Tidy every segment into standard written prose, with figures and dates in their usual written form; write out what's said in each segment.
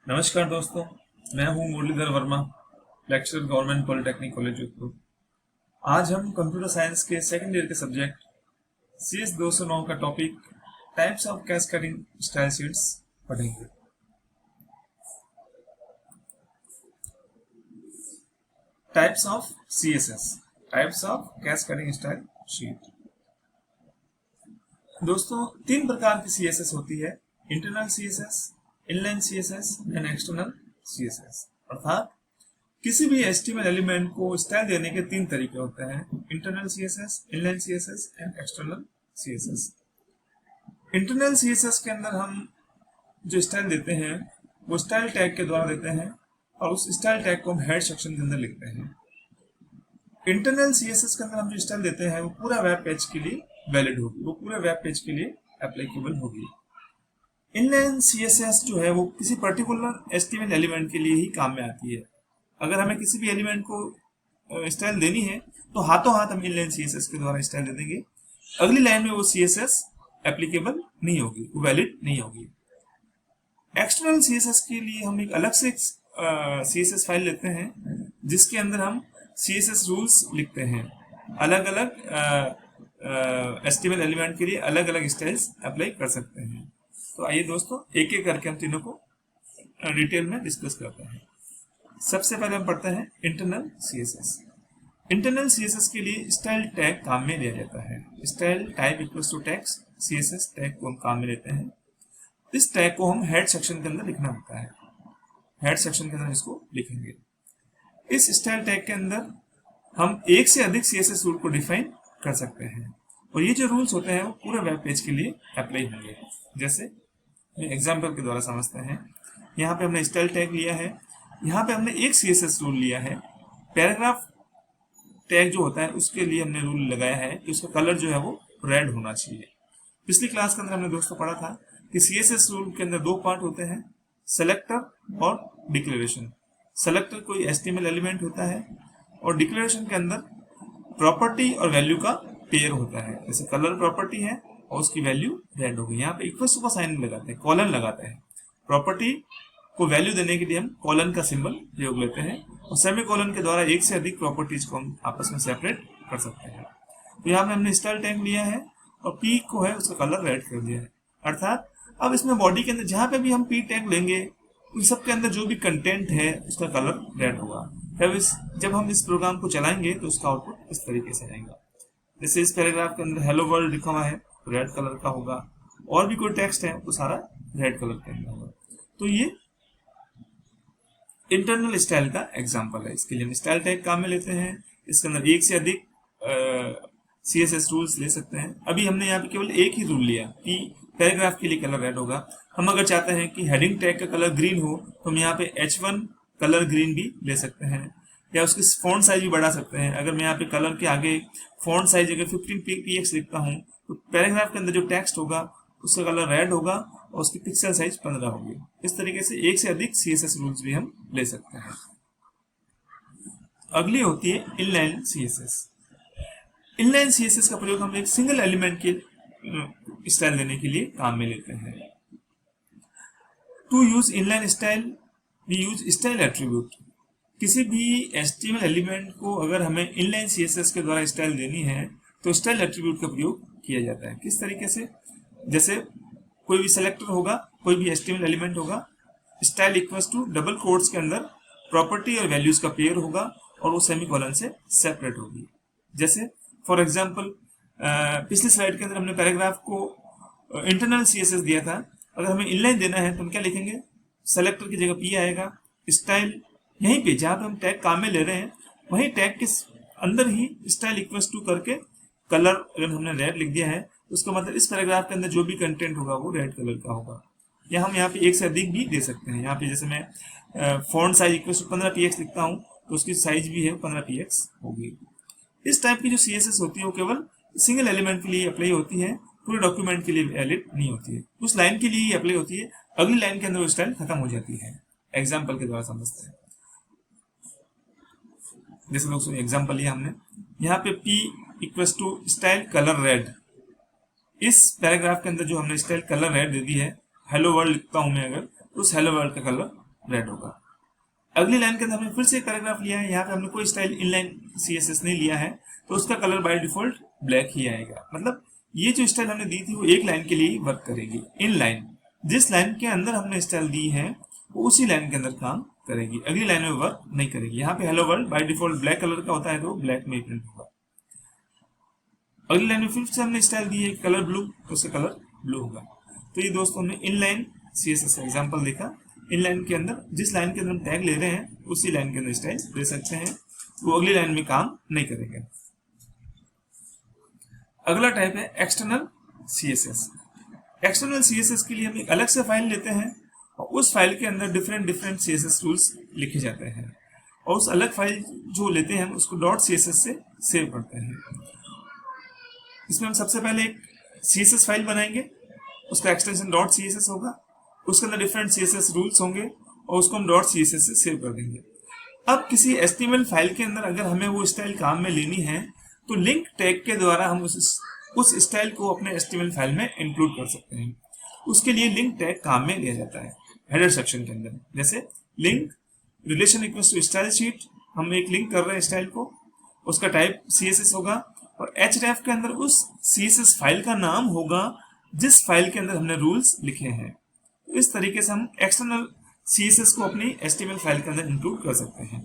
नमस्कार दोस्तों, मैं हूं Muralidhar Verma, lecturer government polytechnic college Jodhpur. आज हम कंप्यूटर साइंस के सेकंड ईयर के सब्जेक्ट CS 209 का topic types of cascading style sheets पढ़ेंगे। Types of CSS, types of cascading style sheet. दोस्तों, तीन प्रकार की CSS होती है: internal CSS, inline CSS and external CSS। अर्थात किसी भी HTML एलिमेंट को स्टाइल देने के तीन तरीके होते हैं: internal CSS, inline CSS and external CSS। Internal CSS के अंदर हम जो स्टाइल देते हैं वो स्टाइल टैग के द्वारा देते हैं और उस स्टाइल टैग को हम हेड सेक्शन के अंदर लिखते हैं। इंटरनल CSS के अंदर हम जो स्टाइल देते हैं वो पूरा वेब पेज के लिए वैलिड होगी, वो पूरे वेब पेज के लिए एप्लीकेबल होगी। इनलाइन CSS जो है वो किसी पर्टिकुलर HTML एलिमेंट के लिए ही काम में आती है। अगर हमें किसी भी एलिमेंट को स्टाइल देनी है तो हाथों हाथ हम इनलाइन CSS के द्वारा स्टाइल दे देंगे। अगली लाइन में वो CSS एप्लीकेबल नहीं होगी, वो वैलिड नहीं होगी। एक्सटर्नल CSS के लिए हम एक अलग से CSS फाइल लेते हैं जिसके अंदर हम CSS रूल्स लिखते हैं। अलग अलग HTML एलिमेंट के लिए अलग अलग स्टाइल्स अप्लाई कर सकते हैं। तो आइए दोस्तों, एक एक करके हम तीनों को डिटेल में डिस्कस करते हैं। सबसे पहले हम पढ़ते हैं इंटरनल CSS। इंटरनल CSS के लिए स्टाइल टैग काम में लिया जाता है। Style type equals to tags, CSS tag को हम काम में लेते हैं। इस टैग को हम हेड सेक्शन के अंदर लिखना होता है। हेड सेक्शन के अंदर इसको लिखेंगे। इस स्टाइल टैग के अंदर हम एक से अधिक CSS रूल को डिफाइन कर सकते हैं और ये जो रूल्स होते हैं वो पूरे वेब पेज के लिए अप्लाई होंगे। जैसे एग्जाम्पल के द्वारा समझते हैं। यहाँ पे हमने स्टाइल टैग लिया है, यहाँ पे हमने एक CSS रूल लिया है। पैराग्राफ टैग जो होता है उसके लिए हमने रूल लगाया है कि उसका कलर जो है वो रेड होना चाहिए। पिछली क्लास के अंदर हमने दोस्तों पढ़ा था कि CSS रूल के अंदर दो पार्ट होते हैं, सेलेक्टर और डिक्लेरेशन। सेलेक्टर कोई HTML एलिमेंट होता है और डिक्लेरेशन के अंदर प्रॉपर्टी और वैल्यू का पेयर होता है। जैसे कलर प्रॉपर्टी है और उसकी वैल्यू रेड होगी, यहाँ पे इक्वल टू का साइन लगाते हैं, कॉलन लगाते हैं। प्रॉपर्टी को वैल्यू देने के लिए हम कॉलन का सिंबल प्रयोग लेते हैं और सेमी कॉलन के द्वारा एक से अधिक प्रॉपर्टीज को हम आपस में सेपरेट कर सकते हैं। तो यहाँ पे हमने स्टाइल टैग लिया है और P को है उसका कलर रेड कर दिया है। अर्थात अब इसमें बॉडी के अंदर जहां पे भी हम P टैग लेंगे उन सब के अंदर जो भी कंटेंट है उसका कलर रेड होगा। जब हम इस प्रोग्राम को चलाएंगे तो उसका आउटपुट इस तरीके से आएगा। जैसे इस पैराग्राफ के अंदर हेलो वर्ल्ड लिखा हुआ है तो रेड कलर का होगा, और भी कोई टेक्स्ट है तो सारा रेड कलर का होगा। तो ये इंटरनल स्टाइल का एग्जांपल है। इसके लिए हम स्टाइल टैग काम में लेते हैं। इसके अंदर एक से अधिक CSS रूल्स ले सकते हैं। अभी हमने यहाँ पे केवल एक ही रूल लिया कि पैराग्राफ के लिए कलर रेड होगा। हम अगर चाहते हैं कि हेडिंग टैग का कलर ग्रीन हो तो हम यहाँ पे H1 कलर ग्रीन भी ले सकते हैं, या उसकी फॉन्ट साइज भी बढ़ा सकते हैं। अगर मैं यहाँ पे कलर के आगे फॉन्ट साइज अगर 15 px लिखता हूँ तो पैराग्राफ के अंदर जो टेक्स्ट होगा उसका कलर रेड होगा और उसकी पिक्सल साइज 15 होगी। इस तरीके से एक से अधिक CSS रूल्स भी हम ले सकते हैं। अगली होती है इनलाइन CSS। इनलाइन CSS का प्रयोग हम एक सिंगल एलिमेंट के स्टाइल देने के लिए काम में लेते हैं। To use inline style we use style attribute. किसी भी HTML एलिमेंट को अगर हमें इनलाइन CSS के द्वारा स्टाइल देनी है तो स्टाइल एट्रीब्यूट का प्रयोग किया जाता है। किस तरीके से? जैसे कोई भी सेलेक्टर होगा, कोई भी HTML एलिमेंट होगा, style equals to double quotes के अंदर प्रॉपर्टी और वैल्यूज का पेयर होगा और वो सेमीकोलन से सेपरेट होगी। जैसे फॉर एग्जांपल पिछली स्लाइड के अंदर हमने पैराग्राफ को इंटरनल CSS दिया था। अगर हमें इनलाइन देना है तो हम क्या लिखेंगे? सेलेक्टर की जगह P आएगा, स्टाइल यहीं पे जहां पे हम टैग काम में ले रहे हैं वहीं टैग के अंदर ही स्टाइल इक्वल्स टू करके कलर अगर हमने रेड लिख दिया है तो उसका मतलब इस पैराग्राफ के अंदर जो भी कंटेंट होगा वो रेड कलर का होगा। या हम यहाँ पे एक से अधिक भी दे सकते हैं। यहाँ पे जैसे मैं font size equals to 15 px लिखता हूँ तो उसकी साइज भी है 15 px होगी। इस टाइप की जो CSS होती है वो केवल सिंगल एलिमेंट के लिए अप्लाई होती है, पूरे डॉक्यूमेंट के लिए वैलिड नहीं होती है। उस लाइन के लिए ही अप्लाई होती है, अगली लाइन के अंदर वो स्टाइल खत्म हो जाती है। एग्जाम्पल के द्वारा समझते हैं। जैसे दोस्तों एग्जाम्पल लिया हमने, यहाँ पे P equals to style colour red. इस पैराग्राफ के अंदर जो हमने स्टाइल कलर रेड दे दी है, हेलो वर्ल्ड लिखता हूं मैं अगर, तो उस हेलो वर्ल्ड का कलर रेड होगा। अगली लाइन के अंदर हमने फिर से एक पैराग्राफ लिया है, यहाँ पे हमने कोई स्टाइल इनलाइन सीएसएस नहीं लिया है, तो उसका कलर बाय डिफॉल्ट ब्लैक ही आएगा। मतलब ये जो स्टाइल हमने दी थी वो एक लाइन के लिए ही वर्क करेगी। इन लाइन, जिस लाइन के अंदर हमने स्टाइल दी है वो उसी लाइन के अंदर काम करेगी, अगली लाइन में वर्क नहीं करेगी। यहाँ पे hello world by default black colour का होता है तो ब्लैक में प्रिंट होगा। अगली लाइन में फिर से हमने स्टाइल दी है कलर ब्लू, तो उसका कलर ब्लू होगा। तो ये दोस्तों हमने इनलाइन सीएसएस का एग्जांपल देखा। इनलाइन के अंदर जिस लाइन के अंदर हम टैग ले रहे हैं उसी लाइन के अंदर स्टाइल दे सकते हैं, वो अगली लाइन में काम नहीं करेंगे। अगला टाइप है एक्सटर्नल सीएसएस। एक्सटर्नल सीएसएस के लिए हम एक अलग से फाइल लेते हैं और उस फाइल के अंदर डिफरेंट सीएसएस रूल्स लिखे जाते हैं, और उस अलग फाइल जो लेते हैं हम उसको डॉट सीएसएस से सेव करते हैं। इसमें हम सबसे पहले एक सीएसएस फाइल बनाएंगे, उसका एक्सटेंशन डॉट सीएसएस होगा, उसके अंदर डिफरेंट सीएसएस रूल्स होंगे और उसको हम डॉट सीएसएस से सेव कर देंगे। अब किसी एचटीएमएल फाइल के अंदर अगर हमें वो स्टाइल काम में लेनी है तो लिंक टैग के द्वारा हम उस स्टाइल को अपने एचटीएमएल फाइल में इंक्लूड कर सकते हैं। उसके लिए लिंक टैग काम में लिया जाता है हेडर सेक्शन के अंदर। जैसे link relation equals to style sheet, हम एक लिंक कर रहे हैं स्टाइल को, उसका टाइप सीएसएस होगा और href के अंदर उस सीएसएस फाइल का नाम होगा जिस फाइल के अंदर हमने रूल्स लिखे हैं। तो इस तरीके से हम एक्सटर्नल सीएसएस को अपनी एचटीएमएल फाइल के अंदर इंक्लूड कर सकते हैं,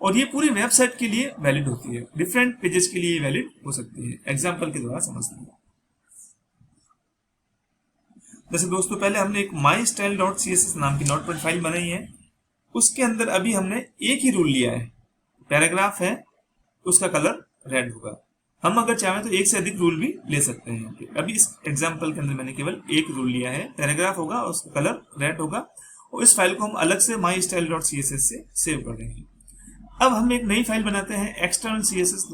और ये पूरी वेबसाइट के लिए वैलिड होती है, डिफरेंट पेजेस के लिए वैलिड हो सकती है। एग्जांपल के द्वारा समझते हैं। जैसे दोस्तों पहले हमने एक mystyle.css नाम की नोटपैड फाइल बनाई है, उसके अंदर अभी हमने एक ही रूल लिया है, पैराग्राफ है, उसका कलर रेड होगा। हम अगर चाहें तो एक से अधिक रूल भी ले सकते हैं। अभी इस एग्जांपल के अंदर मैंने केवल एक रूल लिया है, पैराग्राफ होगा और उसका कलर रेड होगा, और इस फाइल को हम अलग से mystyle.css से सेव कर देंगे। अब हम एक नई फाइल बनाते हैं एक्सटर्नल सीएसएस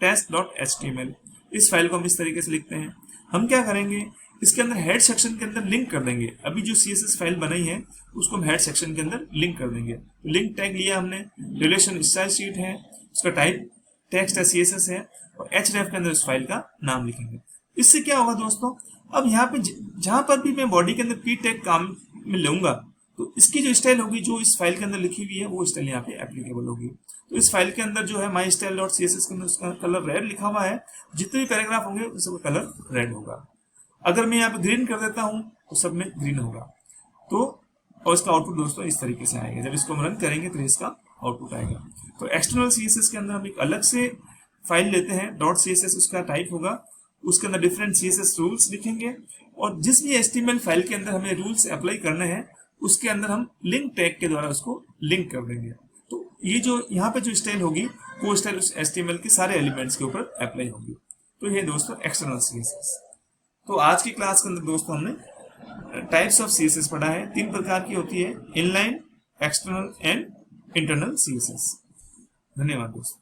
test.html। इस फाइल को हम इस तरीके से लिखते हैं। हम क्या करेंगे, इसके अंदर हेड सेक्शन के अंदर लिंक कर देंगे। अभी जो सीएसएस फाइल बनाई है उसको हम हेड सेक्शन के अंदर लिंक कर देंगे। तो लिंक टैग लिया हमने, रिलेशन स्टाइल शीट है, उसका टाइप टेक्स्ट है सीएसएस है, और href के अंदर इस फाइल का नाम लिखेंगे। इससे क्या होगा दोस्तों, अब यहाँ पे जहां पर भी मैं बॉडी के अंदर पी टैग काम में लूंगा तो इसकी जो स्टाइल होगी जो इस फाइल के अंदर लिखी हुई है वो स्टाइल यहाँ पे एप्लीकेबल होगी। तो इस फाइल के अंदर जो है mystyle.css के अंदर उसका कलर रेड लिखा हुआ है, जितने भी पैराग्राफ होंगे उसका कलर रेड होगा। अगर मैं यहाँ पे ग्रीन कर देता हूँ तो सब में ग्रीन होगा। तो और इसका आउटपुट दोस्तों इस तरीके से आएगा। जब इसको हम रन करेंगे तो इसका आउटपुट आएगा। तो एक्सटर्नल सीएसएस के अंदर हम एक अलग से फाइल लेते हैं, डॉट सीएसएस उसका टाइप होगा, उसके अंदर डिफरेंट सीएसएस रूल्स लिखेंगे, और जिस भी एचटीएमएल फाइल के अंदर हमें रूल्स अप्लाई करने हैं उसके अंदर हम लिंक टैग के द्वारा उसको लिंक कर देंगे। तो ये जो यहाँ पे जो स्टाइल होगी वो स्टाइल उस एचटीएमएल के सारे एलिमेंट्स के ऊपर अप्लाई होगी। तो ये दोस्तों एक्सटर्नल सीएसएस। तो आज की क्लास के अंदर दोस्तों हमने टाइप्स ऑफ सीएसएस पढ़ा है। 3 प्रकार की होती है, inline, external and internal CSS. धन्यवाद दोस्तों।